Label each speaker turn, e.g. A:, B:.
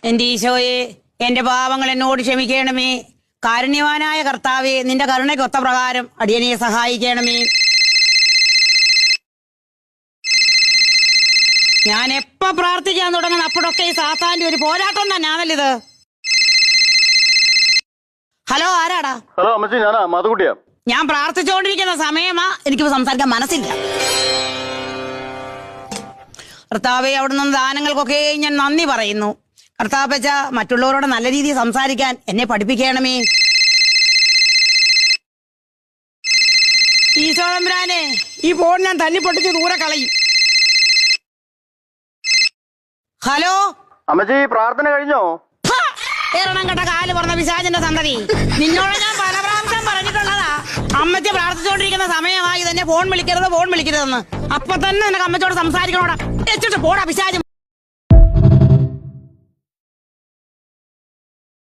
A: എന്റെ ഈശോയെ, എന്റെ പാവങ്ങൾ എന്നോട് ക്ഷമിക്കണമേ. കാരുണ്യവാനായ കർത്താവെ, നിന്റെ കരുണയ്ക്കൊത്ത പ്രകാരം അടിയനെ സഹായിക്കണമേ. ഞാൻ എപ്പ പ്രാർത്ഥിക്കാൻ തുടങ്ങുന്ന അപ്പോഴൊക്കെ ഈ സാത്താന്റെ ഒരു പോരാട്ടം തന്നെയാണല്ലിത്. ഹലോ, ആരാടാ?
B: ഹലോ അമ്മച്ചി, ഞാനാ മാധുക്കുട്ടിയാ.
A: ഞാൻ പ്രാർത്ഥിച്ചുകൊണ്ടിരിക്കുന്ന സമയമാ, എനിക്ക് സംസാരിക്കാൻ മനസ്സില്ല. കർത്താവെ, അവിടുന്ന് ദാനങ്ങൾക്കൊക്കെ ഞാൻ നന്ദി പറയുന്നു. കർത്താപ്പച്ച, മറ്റുള്ളവരോട് നല്ല രീതിയിൽ സംസാരിക്കാൻ എന്നെ പഠിപ്പിക്കണമേ. ഈശോതമ്പുരാനെ, ഈ ഫോൺ ഞാൻ തല്ലിപ്പൊട്ടിച്ച് ദൂരെ കളയും. ഹലോ
B: അമ്മച്ചി, പ്രാർത്ഥന കഴിഞ്ഞോ?
A: എറണം കെട്ട കാല് പറഞ്ഞ പിശാചിന്റെ സന്തതി, നിന്നോട് ഞാൻ പല പ്രാവശ്യം പറഞ്ഞിട്ടുള്ളതാ. അമ്മച്ചി പ്രാർത്ഥിച്ചുകൊണ്ടിരിക്കുന്ന സമയമായി തന്നെ ഫോൺ വിളിക്കരുതെന്ന്. അപ്പൊ തന്നെ നിനക്ക് അമ്മച്ചോട് സംസാരിക്കണോടാ. പോടാ പിശാച്.